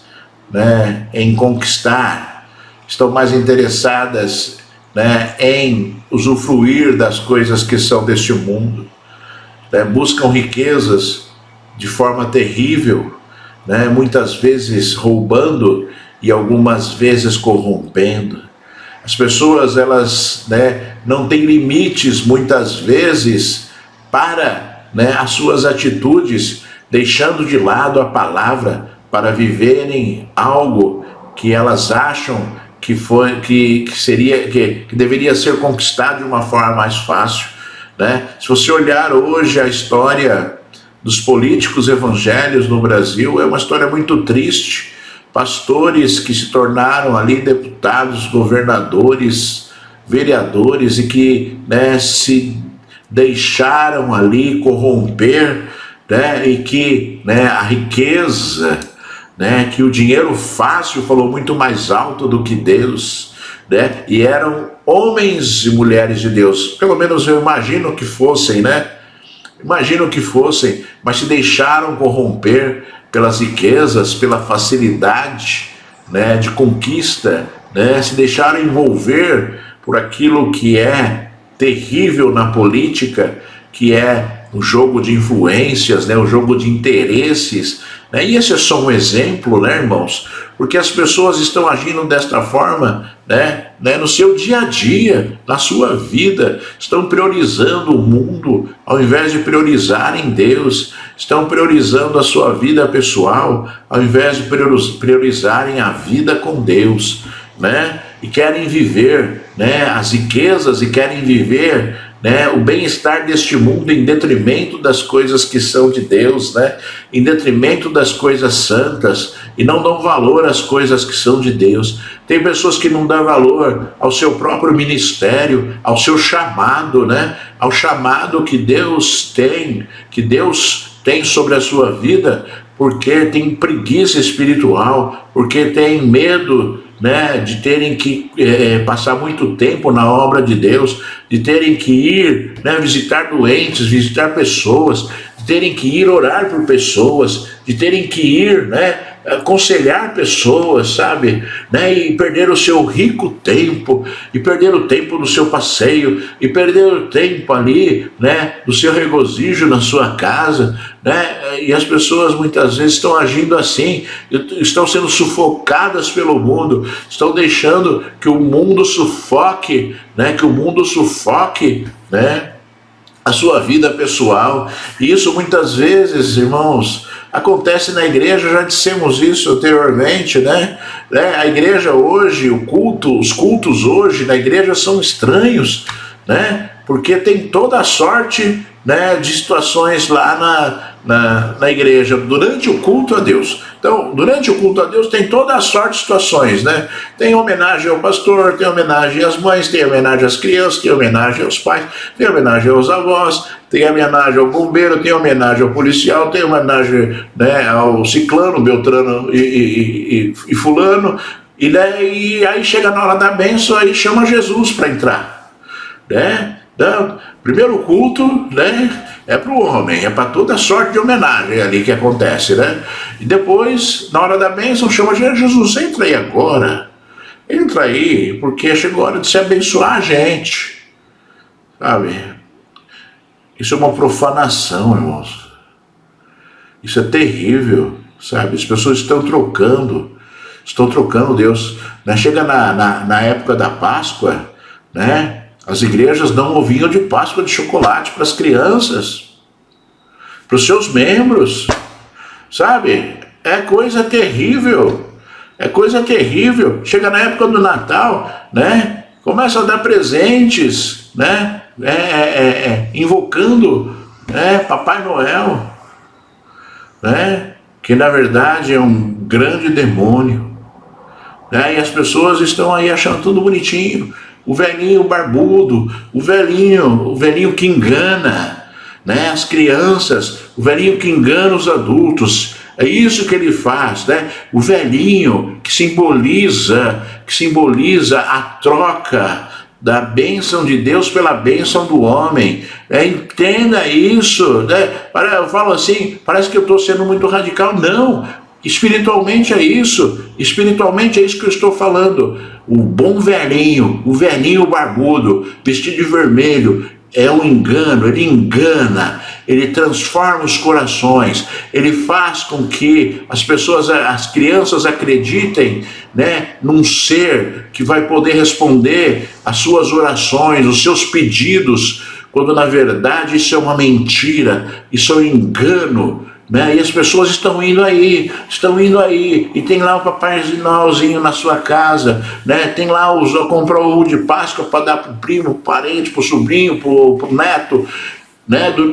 S1: né, em conquistar, estão mais interessadas, né, em usufruir das coisas que são deste mundo. Buscam riquezas de forma terrível, né? Muitas vezes roubando e algumas vezes corrompendo. As pessoas, elas, né, não têm limites muitas vezes para, né, as suas atitudes, deixando de lado a palavra para viverem algo que elas acham que deveria ser conquistado de uma forma mais fácil. Né? Se você olhar hoje a história dos políticos evangélicos no Brasil, é uma história muito triste. Pastores que se tornaram ali deputados, governadores, vereadores e que, né, se deixaram ali corromper, né, e que, né, a riqueza, né, que o dinheiro fácil falou muito mais alto do que Deus, né, e eram homens e mulheres de Deus, pelo menos eu imagino que fossem, né? Imagino que fossem, mas se deixaram corromper pelas riquezas, pela facilidade, né, de conquista, né? Se deixaram envolver por aquilo que é terrível na política, que é o jogo de influências, né, o jogo de interesses, né? E esse é só um exemplo, né, irmãos? Porque as pessoas estão agindo desta forma no seu dia a dia, na sua vida, estão priorizando o mundo ao invés de priorizarem Deus, estão priorizando a sua vida pessoal ao invés de priorizarem a vida com Deus, e querem viver, as riquezas, e querem viver, o bem-estar deste mundo em detrimento das coisas que são de Deus, em detrimento das coisas santas, e não dão valor às coisas que são de Deus. Tem pessoas que não dão valor ao seu próprio ministério, ao seu chamado, ao chamado que Deus tem sobre a sua vida, porque tem preguiça espiritual, porque tem medo, de terem que passar muito tempo na obra de Deus, de terem que ir, visitar doentes, visitar pessoas, de terem que ir orar por pessoas, de terem que ir, aconselhar pessoas, sabe, e perder o seu rico tempo, e perder o tempo do seu passeio, e perder o tempo ali, do seu regozijo na sua casa, e as pessoas muitas vezes estão agindo assim, estão sendo sufocadas pelo mundo, estão deixando que o mundo sufoque, a sua vida pessoal. E isso muitas vezes, irmãos, acontece na igreja. Já dissemos isso anteriormente, a igreja hoje, os cultos hoje na igreja são estranhos, porque tem toda a sorte, de situações lá na igreja, durante o culto a Deus. Então, durante o culto a Deus tem toda a sorte de situações, Tem homenagem ao pastor, tem homenagem às mães, tem homenagem às crianças, tem homenagem aos pais, tem homenagem aos avós, tem homenagem ao bombeiro, tem homenagem ao policial, tem homenagem, ao ciclano, beltrano e fulano, e aí chega na hora da bênção, aí chama Jesus para entrar, Primeiro culto, é para o homem, é para toda sorte de homenagem ali que acontece, E depois, na hora da bênção, chama Jesus, entra aí agora, entra aí, porque chegou a hora de se abençoar a gente, sabe? Isso é uma profanação, irmãos. Isso é terrível, sabe? As pessoas estão trocando Deus. Chega na época da Páscoa, as igrejas dão um ovinho de Páscoa de chocolate para as crianças, para os seus membros, sabe? É coisa terrível, Chega na época do Natal, começa a dar presentes, invocando, Papai Noel, que na verdade é um grande demônio, e as pessoas estão aí achando tudo bonitinho. O velhinho barbudo, o velhinho que engana, as crianças, o velhinho que engana os adultos. É isso que ele faz, O velhinho que simboliza a troca da bênção de Deus pela bênção do homem. Entenda isso, Eu falo assim, parece que eu estou sendo muito radical. Não, espiritualmente é isso que eu estou falando. O bom velhinho, o velhinho barbudo, vestido de vermelho, é um engano, ele engana, ele transforma os corações, ele faz com que as crianças acreditem, num ser que vai poder responder às suas orações, os seus pedidos, quando na verdade isso é uma mentira, isso é um engano. E as pessoas estão indo aí, e tem lá o Papai Noelzinho na sua casa, tem lá comprar o ovo de Páscoa para dar para o primo, pro parente, para o sobrinho, para o neto,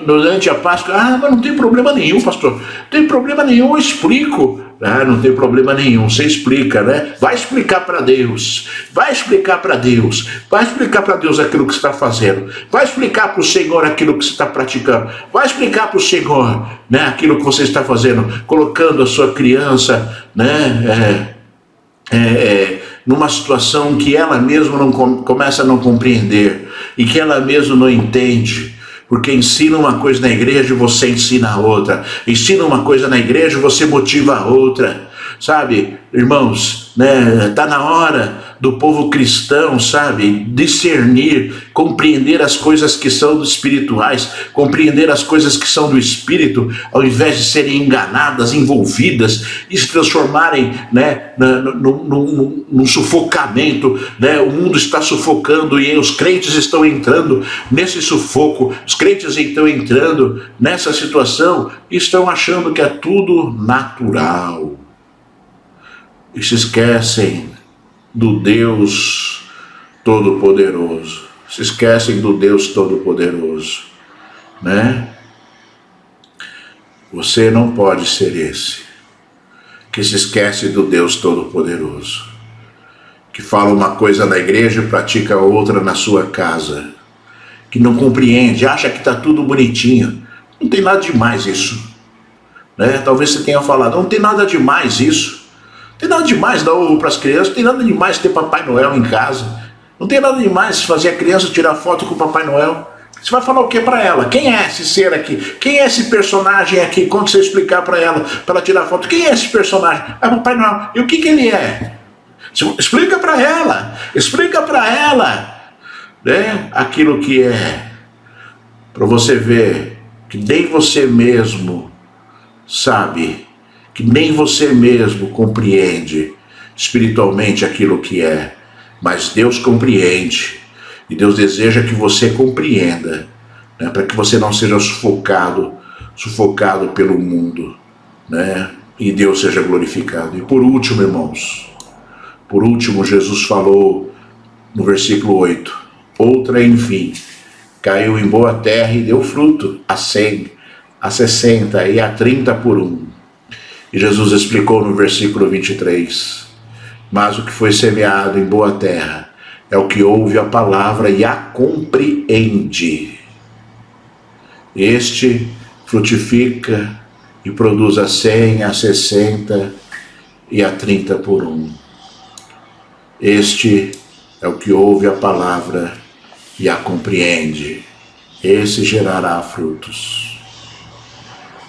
S1: durante a Páscoa. Mas não tem problema nenhum, pastor, não tem problema nenhum, eu explico. Não tem problema nenhum, você explica, Vai explicar para Deus, vai explicar para Deus aquilo que você está fazendo, vai explicar para o Senhor aquilo que você está praticando, vai explicar para o Senhor, aquilo que você está fazendo, colocando a sua criança, numa situação que ela mesma começa a não compreender, e que ela mesma não entende. Porque ensina uma coisa na igreja e você ensina a outra. Ensina uma coisa na igreja e você motiva a outra. Sabe, irmãos, tá na hora do povo cristão, sabe? Discernir, compreender as coisas que são espirituais, compreender as coisas que são do Espírito, ao invés de serem enganadas, envolvidas e se transformarem, né, num sufocamento, né? O mundo está sufocando e os crentes estão entrando nesse sufoco, os crentes estão entrando nessa situação e estão achando que é tudo natural. E se esquecem do Deus Todo-Poderoso. Se esquecem do Deus Todo-Poderoso, né? Você não pode ser esse que se esquece do Deus Todo-Poderoso, que fala uma coisa na igreja e pratica outra na sua casa, que não compreende, acha que está tudo bonitinho. Não tem nada demais isso, né? Talvez você tenha falado, não tem nada demais isso. Não tem nada demais dar ovo para as crianças, não tem nada demais ter Papai Noel em casa, não tem nada demais fazer a criança tirar foto com o Papai Noel. Você vai falar o que para ela? Quem é esse ser aqui? Quem é esse personagem aqui? Quando você explicar para ela tirar foto, quem é esse personagem? É Papai Noel. E o que ele é? Explica para ela, né? Aquilo que é, para você ver que nem você mesmo sabe, que nem você mesmo compreende espiritualmente aquilo que é, mas Deus compreende, e Deus deseja que você compreenda, né, para que você não seja sufocado pelo mundo, né, e Deus seja glorificado. E por último, irmãos, Jesus falou no versículo 8, outra enfim, caiu em boa terra e deu fruto, a 100, a 60 e a 30 por um. E Jesus explicou no versículo 23, mas o que foi semeado em boa terra é o que ouve a palavra e a compreende. Este frutifica e produz a 100, a 60 e a 30 por um. Este é o que ouve a palavra e a compreende. Esse gerará frutos.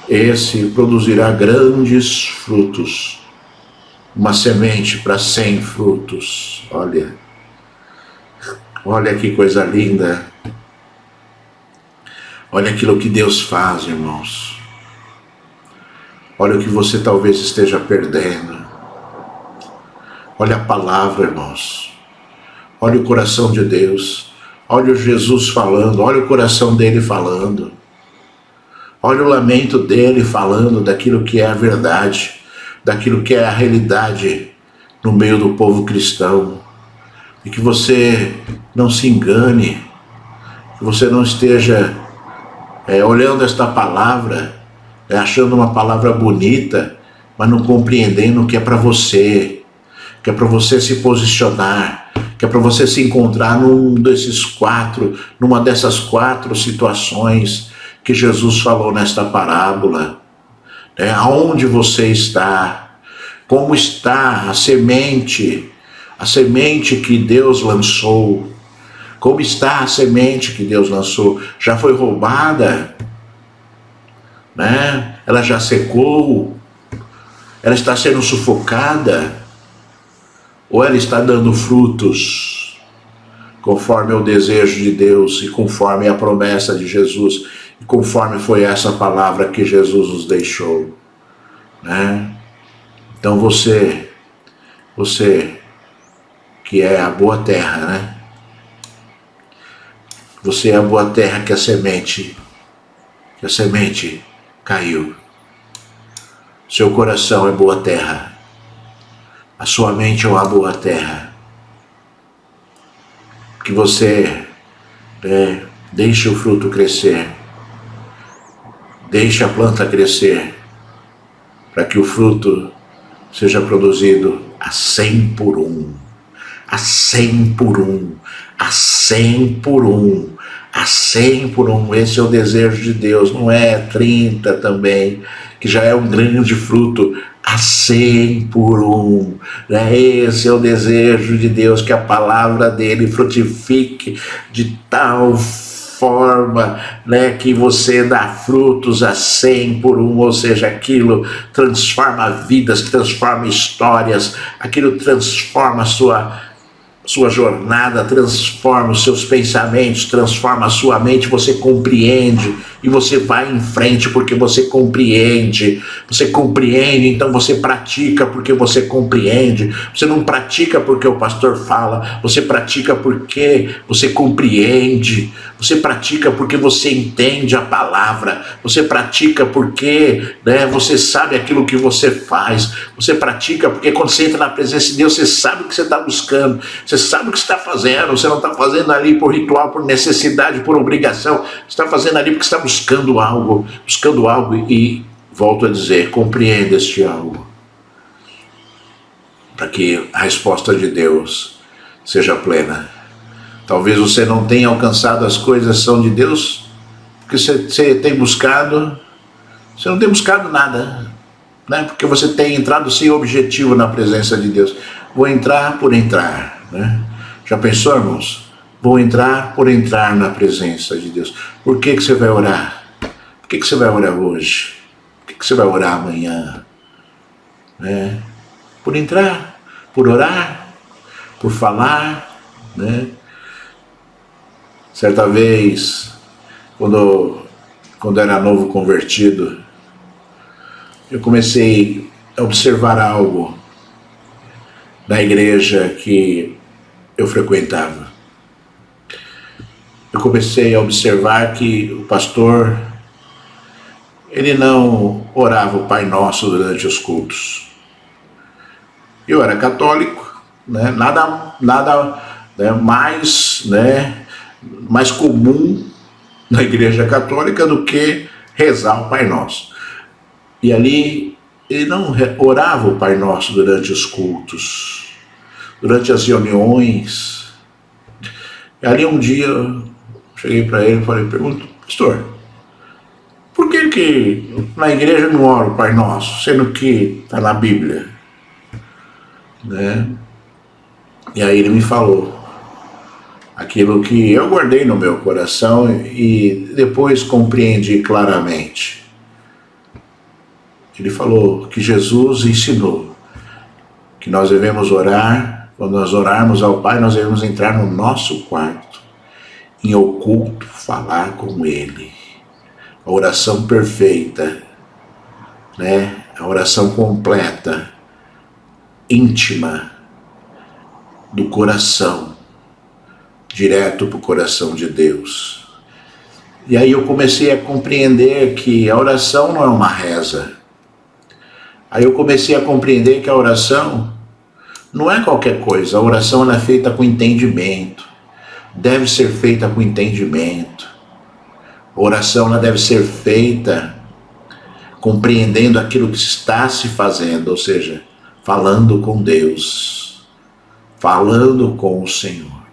S1: Esse produzirá grandes frutos. Uma semente para 100 frutos. Olha que coisa linda. Olha aquilo que Deus faz, irmãos. Olha o que você talvez esteja perdendo. Olha a palavra, irmãos. Olha o coração de Deus. Olha o Jesus falando. Olha o coração dele falando. Olha o lamento dele falando daquilo que é a verdade, daquilo que é a realidade no meio do povo cristão. E que você não se engane, que você não esteja olhando esta palavra, achando uma palavra bonita, mas não compreendendo o que é para você, que é para você se posicionar, que é para você se encontrar numa dessas 4 situações que Jesus falou nesta parábola, né? Aonde você está, como está a semente que Deus lançou, como está a semente que Deus lançou, já foi roubada, né? Ela já secou, ela está sendo sufocada, ou ela está dando frutos, conforme o desejo de Deus e conforme a promessa de Jesus, e conforme foi essa palavra que Jesus nos deixou, né? Então você que é a boa terra, né? Você é a boa terra que a semente caiu. Seu coração é boa terra. A sua mente é uma boa terra. Que você deixe o fruto crescer. Deixe a planta crescer, para que o fruto seja produzido a 100 por um, a 100 por um, a 100 por um, a 100 por um. Esse é o desejo de Deus, não é 30 também, que já é um grande fruto, a 100 por um. Esse é o desejo de Deus, que a palavra dele frutifique de tal forma, né, que você dá frutos a 100 por um, ou seja, aquilo transforma vidas, transforma histórias, aquilo transforma sua jornada, transforma os seus pensamentos, transforma a sua mente, você compreende e você vai em frente porque você compreende, então você pratica porque você compreende, você não pratica porque o pastor fala, você pratica porque você compreende, você pratica porque você entende a palavra, você pratica porque, né, você sabe aquilo que você faz, você pratica porque quando você entra na presença de Deus, você sabe o que você está buscando, você sabe o que você está fazendo, você não está fazendo ali por ritual, por necessidade, por obrigação, você está fazendo ali porque você está buscando algo e, volto a dizer, compreenda este algo, para que a resposta de Deus seja plena. Talvez você não tenha alcançado as coisas que são de Deus, porque você tem buscado, você não tem buscado nada, né? Porque você tem entrado sem objetivo na presença de Deus. Vou entrar por entrar, né? Já pensou, irmãos? Vou entrar por entrar na presença de Deus. Por que você vai orar? Por que você vai orar hoje? Por que você vai orar amanhã? Né? Por entrar, por orar, por falar, né? Certa vez, quando era novo convertido, eu comecei a observar algo na igreja que eu frequentava. Eu comecei a observar que o pastor, ele não orava o Pai Nosso durante os cultos. Eu era católico, né? Nada né, mais comum na igreja católica do que rezar o Pai Nosso. E ali ele não orava o Pai Nosso durante os cultos, durante as reuniões. E ali um dia eu cheguei para ele e pergunto, pastor, por que na igreja não ora o Pai Nosso, sendo que está na Bíblia? Né? E aí ele me falou aquilo que eu guardei no meu coração e depois compreendi claramente. Ele falou que Jesus ensinou que nós devemos orar, quando nós orarmos ao Pai, nós devemos entrar no nosso quarto, em oculto, falar com Ele. A oração perfeita, né? A oração completa, íntima, do coração, direto para o coração de Deus. E aí eu comecei a compreender que a oração não é uma reza. Aí eu comecei a compreender que a oração não é qualquer coisa. A oração ela é feita com entendimento. Deve ser feita com entendimento. A oração ela deve ser feita compreendendo aquilo que está se fazendo, ou seja, falando com Deus, falando com o Senhor.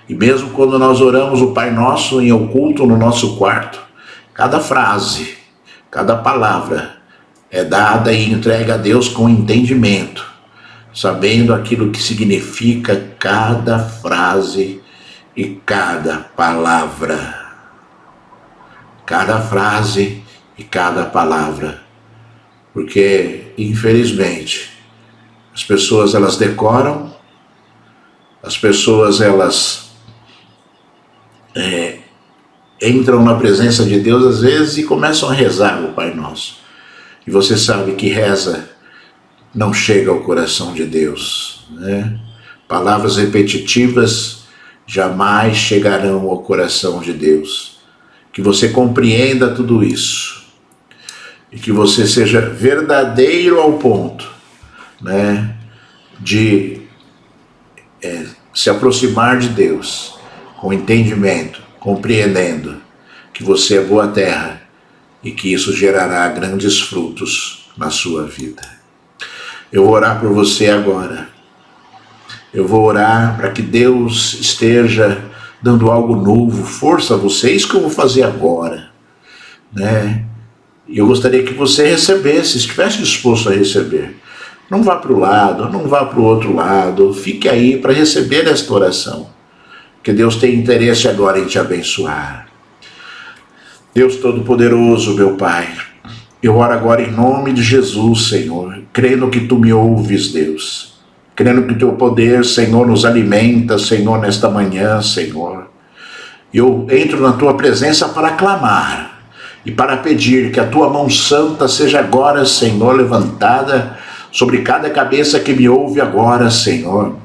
S1: E mesmo quando nós oramos o Pai Nosso em oculto no nosso quarto, cada frase, cada palavra é dada e entregue a Deus com entendimento, sabendo aquilo que significa cada frase e cada palavra. Cada frase e cada palavra. Porque, infelizmente, as pessoas elas decoram, as pessoas elas entram na presença de Deus às vezes e começam a rezar o Pai Nosso. E você sabe que reza não chega ao coração de Deus, né? Palavras repetitivas jamais chegarão ao coração de Deus. Que você compreenda tudo isso e que você seja verdadeiro ao ponto, né, de se aproximar de Deus com entendimento, compreendendo que você é boa terra e que isso gerará grandes frutos na sua vida. Eu vou orar por você agora. Eu vou orar para que Deus esteja dando algo novo, força a você. É isso que eu vou fazer agora, né? E eu gostaria que você recebesse, estivesse disposto a receber. Não vá para o lado, não vá para o outro lado, fique aí para receber esta oração, porque Deus tem interesse agora em te abençoar. Deus Todo-Poderoso, meu Pai, eu oro agora em nome de Jesus, Senhor, crendo que Tu me ouves, Deus. crendo que o teu poder, Senhor, nos alimenta, Senhor, nesta manhã, Senhor. Eu entro na tua presença para clamar e para pedir que a tua mão santa seja agora, Senhor, levantada sobre cada cabeça que me ouve agora, Senhor.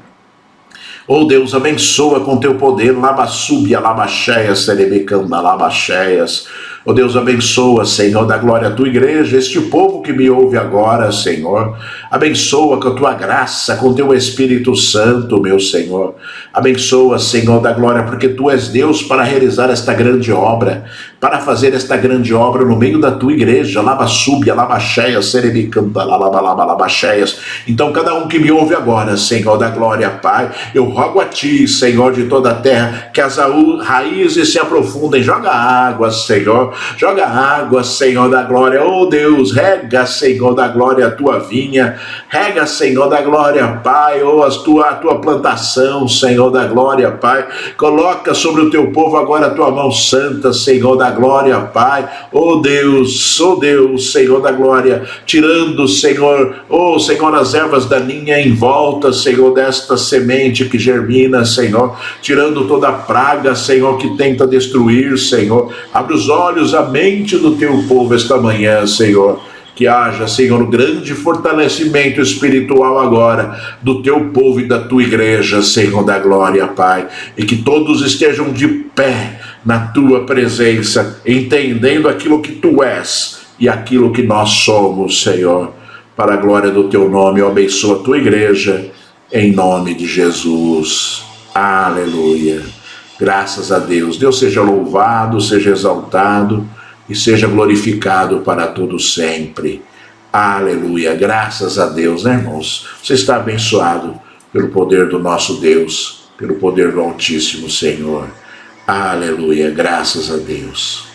S1: Oh Deus, abençoa com teu poder, labassúbia, labacheias, terebecanda, labacheias. Oh Deus, abençoa, Senhor, da glória à tua igreja, este povo que me ouve agora, Senhor. Abençoa com a tua graça, com teu Espírito Santo, meu Senhor. Abençoa, Senhor, da glória, porque tu és Deus para realizar esta grande obra, para fazer esta grande obra no meio da tua igreja, labassúbia, labacheias, terebecanda, labacheias. Então, cada um que me ouve agora, Senhor, da glória, Pai, eu rogo a ti, Senhor, de toda a terra, que as raízes se aprofundem. Joga água, Senhor. Joga água, Senhor da glória. Oh Deus, rega, Senhor da glória, a tua vinha. Rega, Senhor da glória, Pai. Oh, a tua plantação, Senhor da glória, Pai. Coloca sobre o teu povo agora a tua mão santa, Senhor da glória, Pai. Oh Deus, Senhor da glória. Tirando, Senhor, oh Senhor, as ervas daninhas em volta, Senhor, desta semente que germina, Senhor, tirando toda a praga, Senhor, que tenta destruir, Senhor. Abre os olhos, a mente do teu povo esta manhã, Senhor. Que haja, Senhor, um grande fortalecimento espiritual agora do teu povo e da tua igreja, Senhor da glória, Pai. E que todos estejam de pé na tua presença, entendendo aquilo que tu és e aquilo que nós somos, Senhor. Para a glória do teu nome, eu abençoo a tua igreja. Em nome de Jesus. Aleluia. Graças a Deus. Deus seja louvado, seja exaltado e seja glorificado para todo sempre. Aleluia. Graças a Deus, né, irmãos? Você está abençoado pelo poder do nosso Deus, pelo poder do Altíssimo Senhor. Aleluia. Graças a Deus.